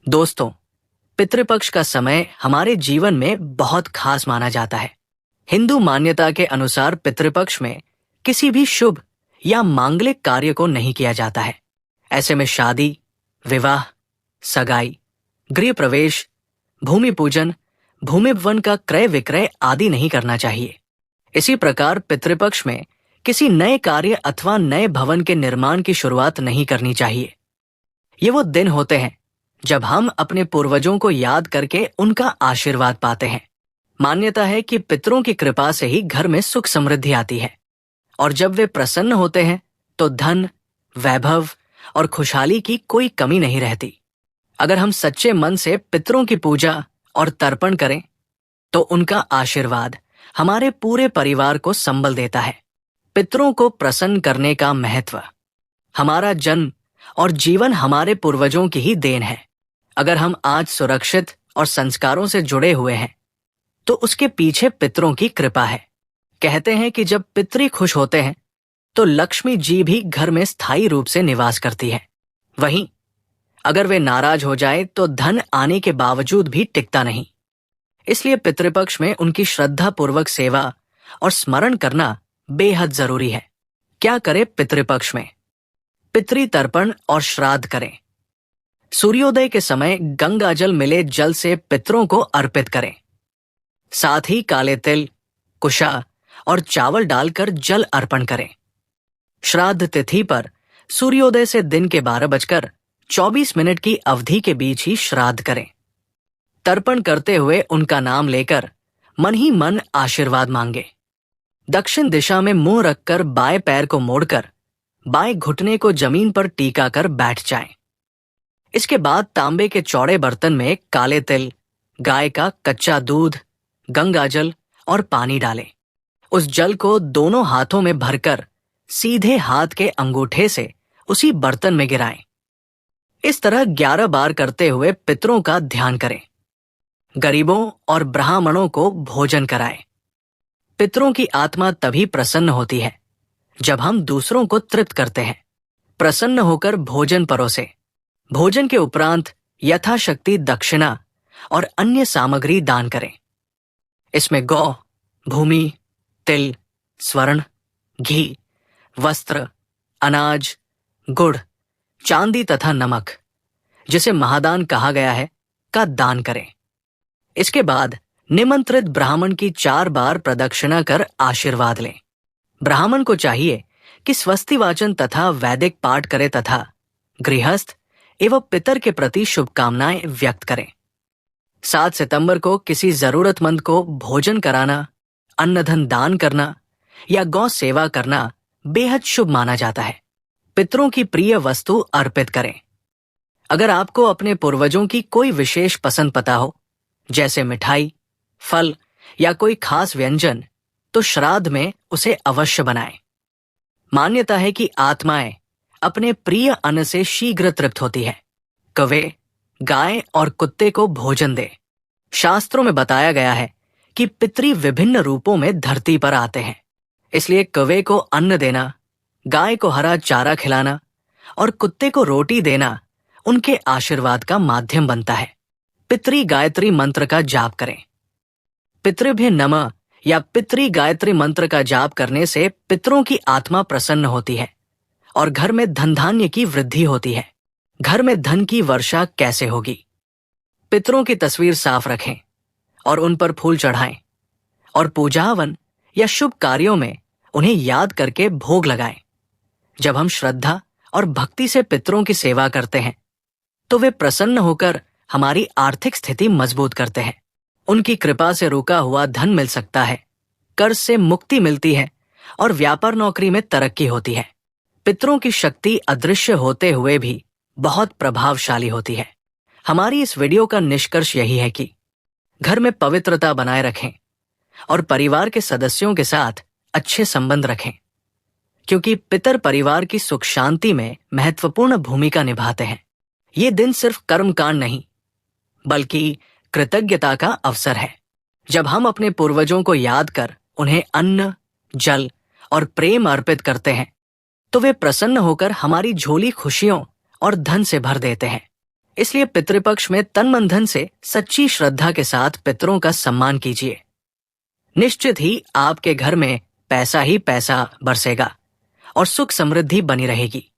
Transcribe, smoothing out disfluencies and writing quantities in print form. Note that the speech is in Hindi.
दोस्तों, पितृपक्ष का समय हमारे जीवन में बहुत खास माना जाता है। हिंदू मान्यता के अनुसार पितृपक्ष में किसी भी शुभ या मांगलिक कार्य को नहीं किया जाता है। ऐसे में शादी, विवाह, सगाई, गृह प्रवेश, भूमि पूजन, भूमि भवन का क्रय विक्रय आदि नहीं करना चाहिए। इसी प्रकार पितृपक्ष में किसी नए कार्य अथवा नए भवन के निर्माण की शुरुआत नहीं करनी चाहिए। ये वो दिन होते हैं जब हम अपने पूर्वजों को याद करके उनका आशीर्वाद पाते हैं। मान्यता है कि पितरों की कृपा से ही घर में सुख समृद्धि आती है और जब वे प्रसन्न होते हैं तो धन, वैभव और खुशहाली की कोई कमी नहीं रहती। अगर हम सच्चे मन से पितरों की पूजा और तर्पण करें तो उनका आशीर्वाद हमारे पूरे परिवार को संबल देता है। पितरों को प्रसन्न करने का महत्व। हमारा जन्म और जीवन हमारे पूर्वजों की ही देन है। अगर हम आज सुरक्षित और संस्कारों से जुड़े हुए हैं तो उसके पीछे पितरों की कृपा है। कहते हैं कि जब पितरी खुश होते हैं तो लक्ष्मी जी भी घर में स्थायी रूप से निवास करती है। वहीं अगर वे नाराज हो जाए तो धन आने के बावजूद भी टिकता नहीं। इसलिए पितृपक्ष में उनकी श्रद्धा पूर्वक सेवा और स्मरण करना बेहद जरूरी है। क्या करें पितृपक्ष में? पितृ तर्पण और श्राद्ध करें। सूर्योदय के समय गंगा जल मिले जल से पितरों को अर्पित करें। साथ ही काले तिल, कुशा और चावल डालकर जल अर्पण करें। श्राद्ध तिथि पर सूर्योदय से दिन के 12:24 की अवधि के बीच ही श्राद्ध करें। तर्पण करते हुए उनका नाम लेकर मन ही मन आशीर्वाद मांगे। दक्षिण दिशा में मुंह रखकर बाएं पैर को मोड़कर बाएं घुटने को जमीन पर टीका कर बैठ जाएं। इसके बाद तांबे के चौड़े बर्तन में काले तिल, गाय का कच्चा दूध, गंगा जल और पानी डालें। उस जल को दोनों हाथों में भरकर सीधे हाथ के अंगूठे से उसी बर्तन में गिराएं। इस तरह 11 बार करते हुए पितरों का ध्यान करें। गरीबों और ब्राह्मणों को भोजन कराएं। पितरों की आत्मा तभी प्रसन्न होती है जब हम दूसरों को तृप्त करते हैं। प्रसन्न होकर भोजन परोसे। भोजन के उपरांत यथाशक्ति दक्षिणा और अन्य सामग्री दान करें। इसमें गौ, भूमि, तिल, स्वर्ण, घी, वस्त्र, अनाज, गुड़, चांदी तथा नमक, जिसे महादान कहा गया है, का दान करें। इसके बाद निमंत्रित ब्राह्मण की 4 बार प्रदक्षिणा कर आशीर्वाद लें। ब्राह्मण को चाहिए कि स्वस्ति वाचन तथा वैदिक पाठ करे तथा गृहस्थ एवं पितर के प्रति शुभकामनाएं व्यक्त करें। 7 सितंबर को किसी जरूरतमंद को भोजन कराना, अन्नधन दान करना या गौ सेवा करना बेहद शुभ माना जाता है। पितरों की प्रिय वस्तु अर्पित करें। अगर आपको अपने पूर्वजों की कोई विशेष पसंद पता हो, जैसे मिठाई, फल या कोई खास व्यंजन, तो श्राद्ध में उसे अवश्य बनाएं। मान्यता है कि आत्माएं अपने प्रिय अन्न से शीघ्र तृप्त होती है। कौवे, गाय और कुत्ते को भोजन दे। शास्त्रों में बताया गया है कि पितृ विभिन्न रूपों में धरती पर आते हैं। इसलिए कौवे को अन्न देना, गाय को हरा चारा खिलाना और कुत्ते को रोटी देना उनके आशीर्वाद का माध्यम बनता है। पितृ गायत्री मंत्र का जाप करें। पितृभ्य नमः या पितृ गायत्री मंत्र का जाप करने से पितरों की आत्मा प्रसन्न होती है और घर में धन धान्य की वृद्धि होती है। घर में धन की वर्षा कैसे होगी? पितरों की तस्वीर साफ रखें और उन पर फूल चढ़ाएं और पूजा हवन या शुभ कार्यों में उन्हें याद करके भोग लगाएं। जब हम श्रद्धा और भक्ति से पितरों की सेवा करते हैं तो वे प्रसन्न होकर हमारी आर्थिक स्थिति मजबूत करते हैं। उनकी कृपा से रुका हुआ धन मिल सकता है, कर्ज से मुक्ति मिलती है और व्यापार नौकरी में तरक्की होती है। पितरों की शक्ति अदृश्य होते हुए भी बहुत प्रभावशाली होती है। हमारी इस वीडियो का निष्कर्ष यही है कि घर में पवित्रता बनाए रखें और परिवार के सदस्यों के साथ अच्छे संबंध रखें, क्योंकि पितर परिवार की सुख शांति में महत्वपूर्ण भूमिका निभाते हैं। ये दिन सिर्फ कर्मकांड नहीं बल्कि कृतज्ञता का अवसर है। जब हम अपने पूर्वजों को याद कर उन्हें अन्न, जल और प्रेम अर्पित करते हैं तो वे प्रसन्न होकर हमारी झोली खुशियों और धन से भर देते हैं। इसलिए पितृपक्ष में तन मन धन से सच्ची श्रद्धा के साथ पितरों का सम्मान कीजिए। निश्चित ही आपके घर में पैसा ही पैसा बरसेगा और सुख समृद्धि बनी रहेगी।